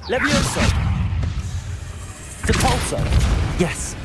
Levioso! Depulso! Yes!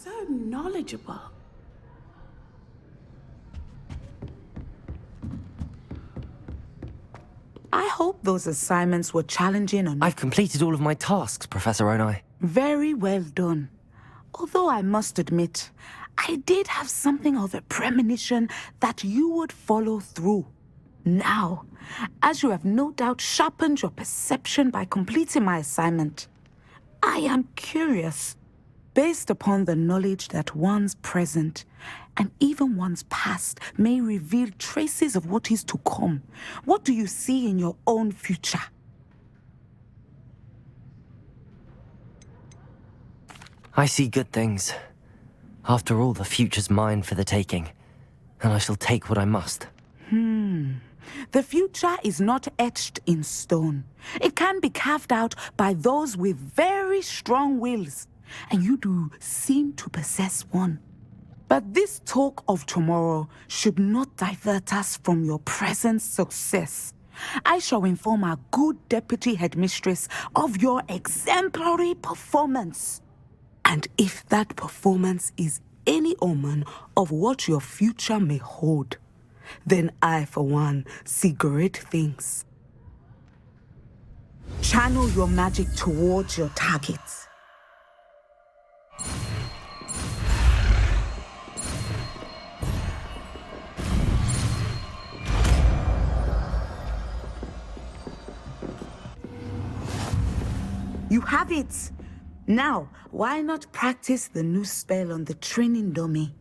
So knowledgeable. I hope those assignments were challenging enough. I've completed all of my tasks, Professor Onai. Very well done. Although I must admit, I did have something of a premonition that you would follow through. Now, as you have no doubt sharpened your perception by completing my assignment, I am curious. Based upon the knowledge that one's present and even one's past may reveal traces of what is to come, what do you see in your own future? I see good things. After all, the future's mine for the taking, and I shall take what I must. The future is not etched in stone. It can be carved out by those with very strong wills. And you do seem to possess one. But this talk of tomorrow should not divert us from your present success. I shall inform our good deputy headmistress of your exemplary performance. And if that performance is any omen of what your future may hold, then I, for one, see great things. Channel your magic towards your targets. You have it! Now, why not practice the new spell on the training dummy?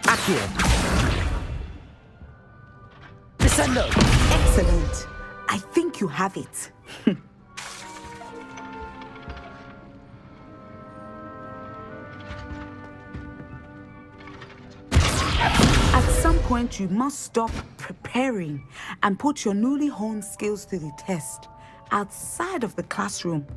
Accio! Descendo! Excellent. I think you have it. point, you must stop preparing and put your newly honed skills to the test outside of the classroom.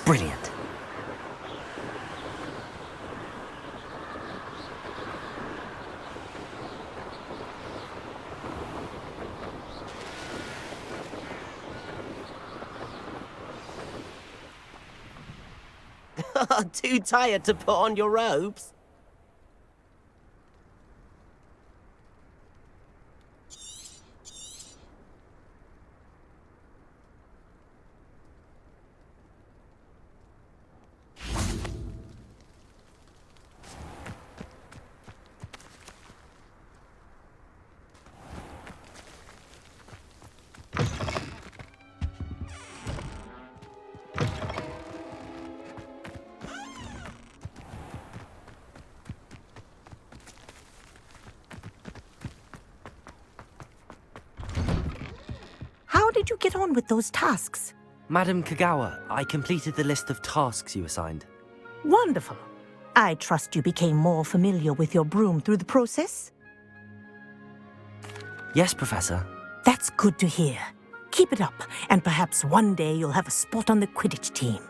Brilliant. Too tired to put on your robes? How did you get on with those tasks? Madam Kagawa, I completed the list of tasks you assigned. Wonderful. I trust you became more familiar with your broom through the process? Yes, Professor. That's good to hear. Keep it up, and perhaps one day you'll have a spot on the Quidditch team.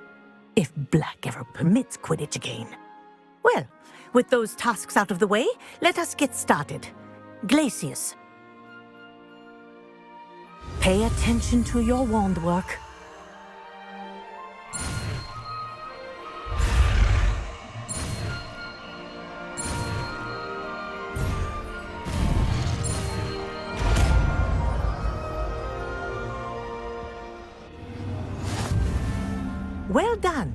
If Black ever permits Quidditch again. Well, with those tasks out of the way, let us get started. Glacius. Pay attention to your wand work. Well done.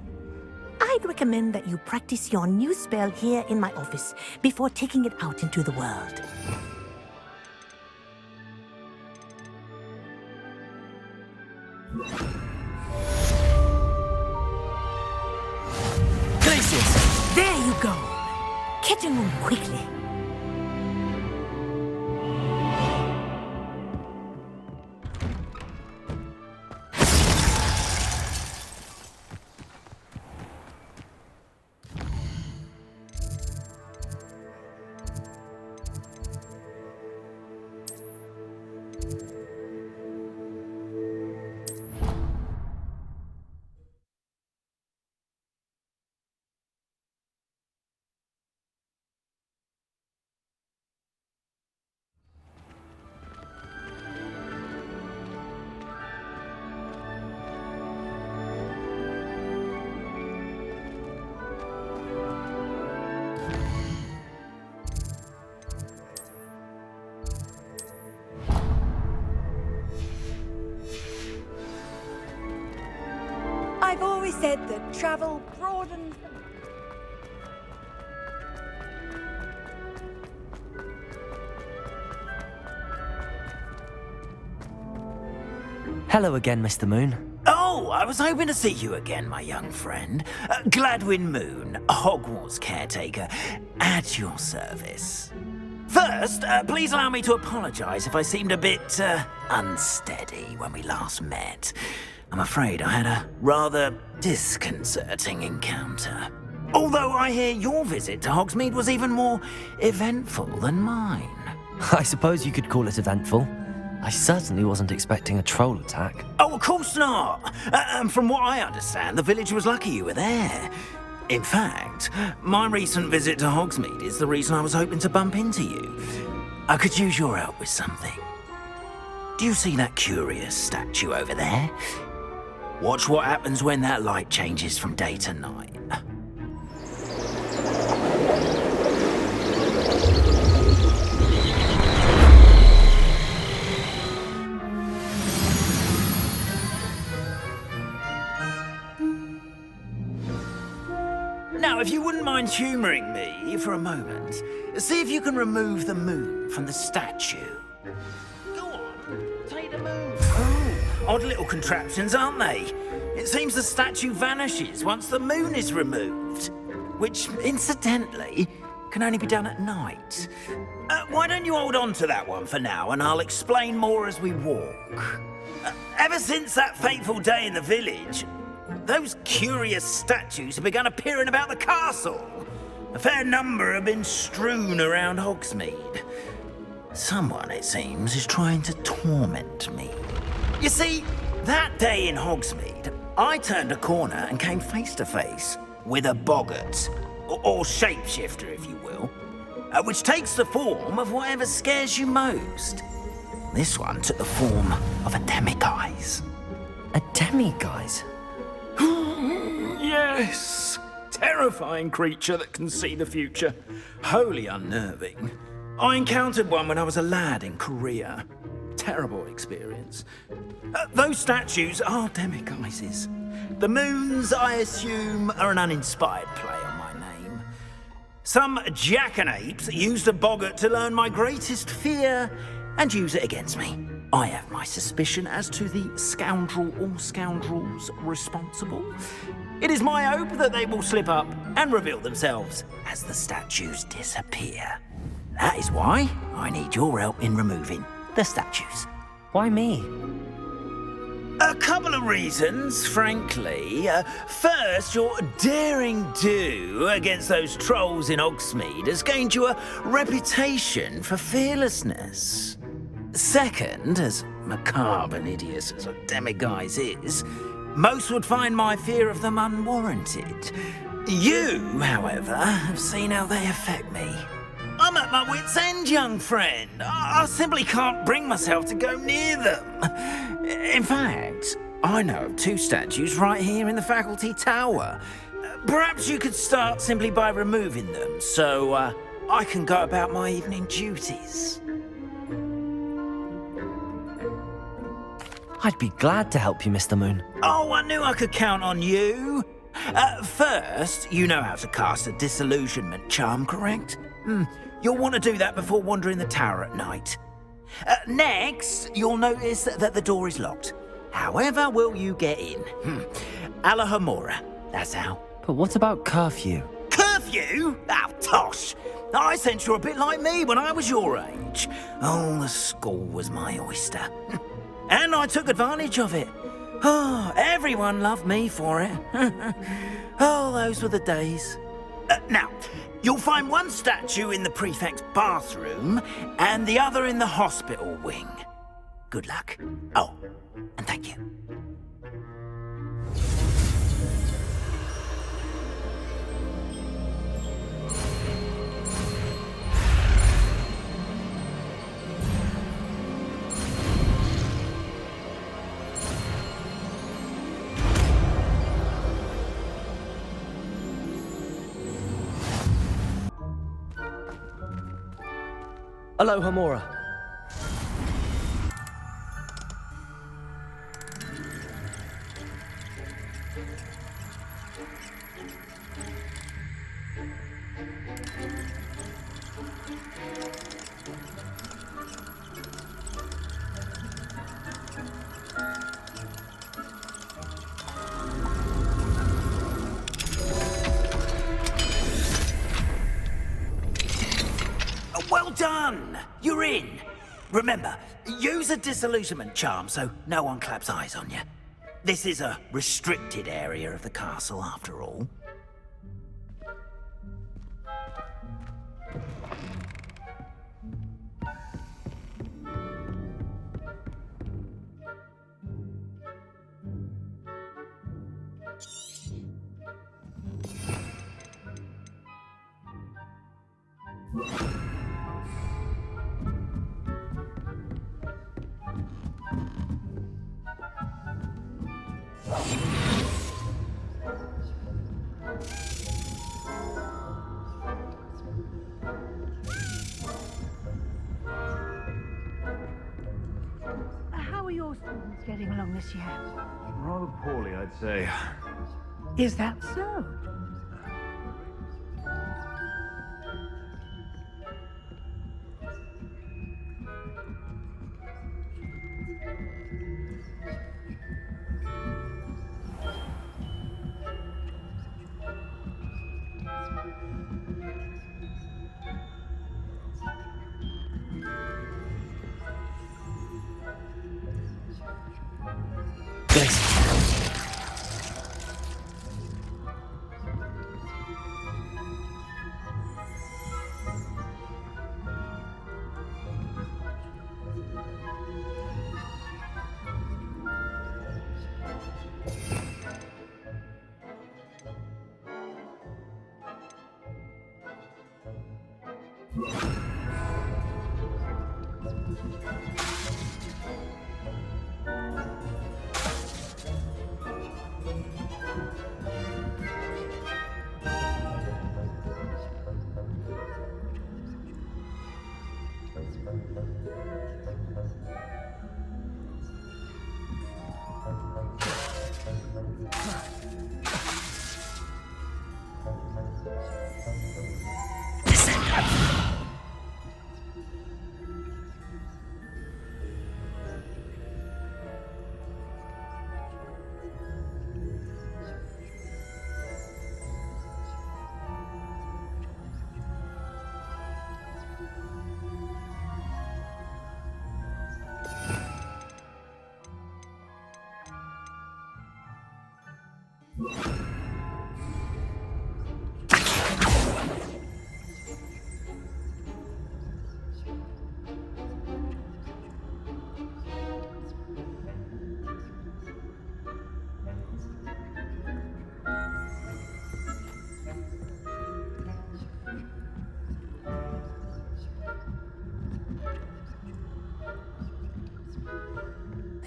I'd recommend that you practice your new spell here in my office before taking it out into the world. Glacius! There you go. Catching them quickly. I've always said that travel broadens. Hello again, Mr. Moon. Oh, I was hoping to see you again, my young friend. Gladwin Moon, Hogwarts caretaker, at your service. First, please allow me to apologize if I seemed a bit unsteady when we last met. I'm afraid I had a rather disconcerting encounter. Although I hear your visit to Hogsmeade was even more eventful than mine. I suppose you could call it eventful. I certainly wasn't expecting a troll attack. Oh, of course not. And from what I understand, the village was lucky you were there. In fact, my recent visit to Hogsmeade is the reason I was hoping to bump into you. I could use your help with something. Do you see that curious statue over there? Watch what happens when that light changes from day to night. Now, if you wouldn't mind humouring me for a moment, see if you can remove the moon from the statue. Go on, take the moon. Oh, odd little contraptions, aren't they? It seems the statue vanishes once the moon is removed, which, incidentally, can only be done at night. Why don't you hold on to that one for now, and I'll explain more as we walk. Ever since that fateful day in the village, those curious statues have begun appearing about the castle. A fair number have been strewn around Hogsmeade. Someone, it seems, is trying to torment me. You see, that day in Hogsmeade, I turned a corner and came face to face with a boggart, or shapeshifter, if you will, which takes the form of whatever scares you most. This one took the form of a demiguise. A demiguise? Yes! Terrifying creature that can see the future. Wholly unnerving. I encountered one when I was a lad in Korea. Terrible experience. Those statues are demiguises. The moons, I assume, are an uninspired play on my name. Some jackanapes used a boggart to learn my greatest fear and use it against me. I have my suspicion as to the scoundrel or scoundrels responsible. It is my hope that they will slip up and reveal themselves as the statues disappear. That is why I need your help in removing the statues. Why me? A couple of reasons, frankly. First, your daring do against those trolls in Hogsmeade has gained you a reputation for fearlessness. Second, as macabre and hideous as a demiguise is, most would find my fear of them unwarranted. You, however, have seen how they affect me. I'm at my wit's end, young friend. I simply can't bring myself to go near them. In fact, I know of 2 statues right here in the faculty tower. Perhaps you could start simply by removing them, so I can go about my evening duties. I'd be glad to help you, Mr. Moon. Oh, I knew I could count on you. First, you know how to cast a disillusionment charm, correct? You'll want to do that before wandering the tower at night. Next, you'll notice that the door is locked. However will you get in? Alahomora, that's how. But what about curfew? Curfew? Oh, tosh. I sense you're a bit like me when I was your age. Oh, the school was my oyster. And I took advantage of it. Oh, everyone loved me for it. Oh, those were the days. Now, you'll find one statue in the prefect's bathroom and the other in the hospital wing. Good luck. Oh, and thank you. Alohomora. Well done! You're in. Remember, use a disillusionment charm so no one claps eyes on you. This is a restricted area of the castle, after all. How are your students getting along this year? Rather poorly, I'd say. Is that so?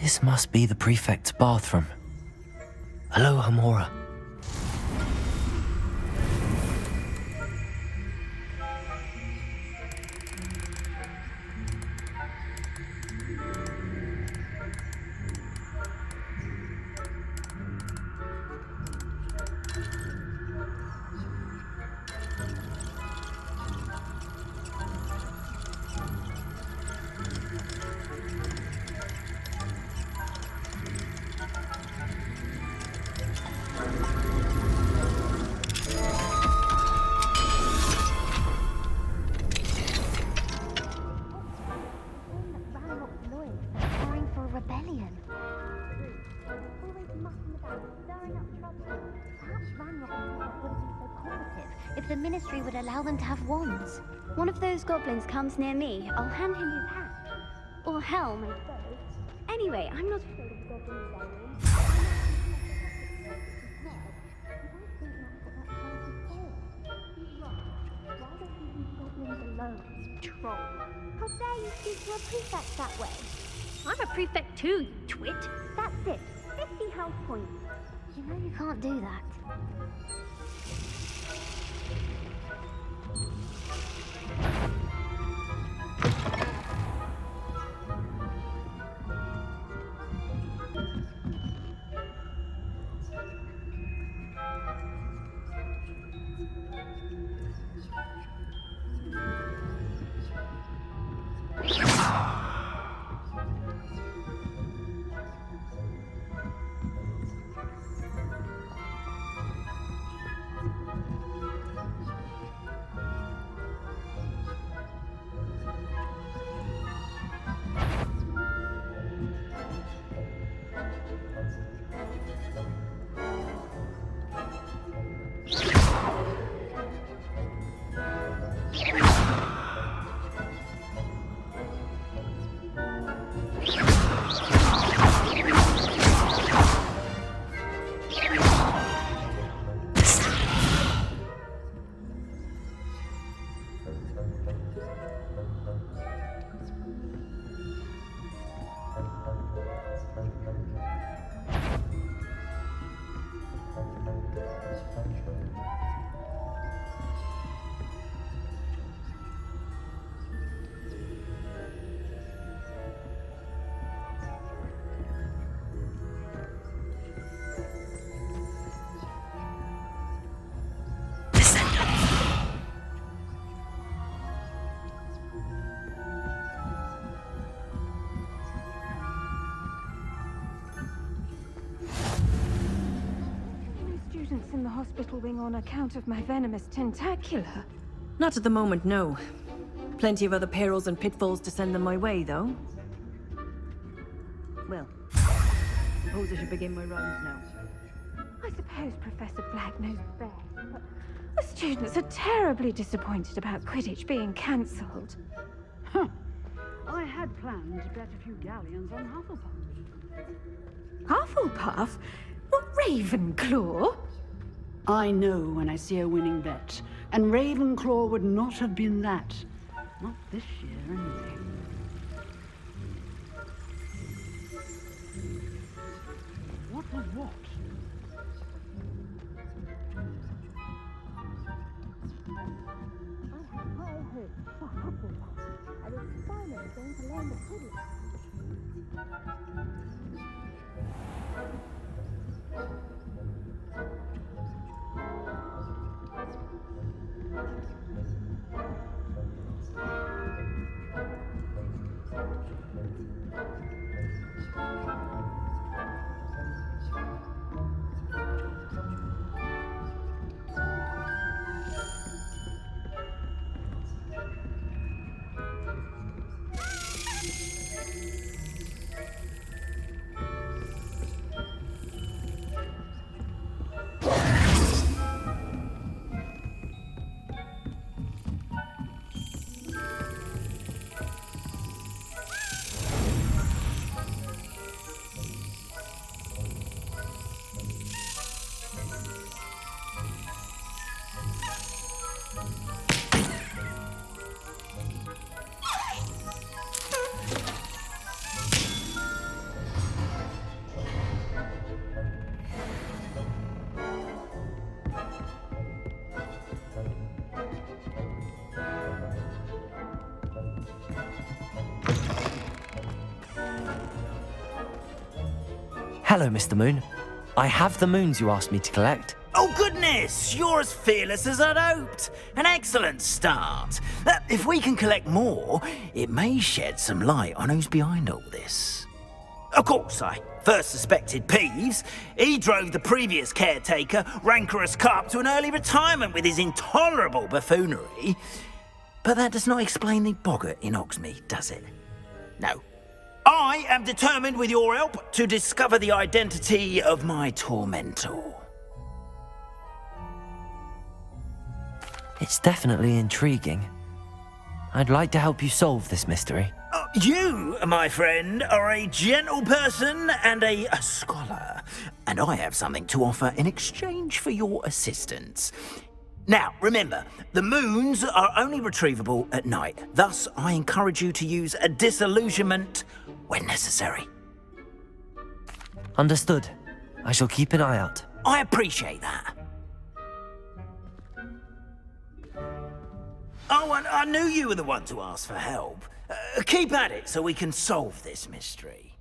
This must be the prefect's bathroom. Hello, Hamora. If the Ministry would allow them to have wands. One of those goblins comes near me, I'll hand him his hat. Or helm, I suppose. Anyway, I'm not afraid of goblins, Darling. Troll. How dare you speak to a prefect that way? I'm a prefect too, you twit. That's it. 50 health points. You know you can't do that. In the hospital wing on account of my venomous tentacular. Not at the moment, no. Plenty of other perils and pitfalls to send them my way, though. Well, suppose I should begin my rounds now. I suppose Professor Black knows best, but the students are terribly disappointed about Quidditch being cancelled. Huh. I had planned to bet a few galleons on Hufflepuff. Hufflepuff? Not Ravenclaw? I know when I see a winning bet, and Ravenclaw would not have been that. Not this year, anyway. What was what? I have high hopes for Hufflepuff. I was finally going to learn the Quidditch. Hello, Mr. Moon. I have the moons you asked me to collect. Oh, goodness! You're as fearless as I'd hoped. An excellent start. If we can collect more, it may shed some light on who's behind all this. Of course, I first suspected Peeves. He drove the previous caretaker, Rancorous Carp, to an early retirement with his intolerable buffoonery. But that does not explain the boggart in Hogsmeade, does it? No. I am determined, with your help, to discover the identity of my tormentor. It's definitely intriguing. I'd like to help you solve this mystery. You, my friend, are a gentle person and a scholar, and I have something to offer in exchange for your assistance. Now, remember, the moons are only retrievable at night. Thus, I encourage you to use a disillusionment when necessary. Understood. I shall keep an eye out. I appreciate that. Oh, and I knew you were the one to ask for help. Keep at it so we can solve this mystery.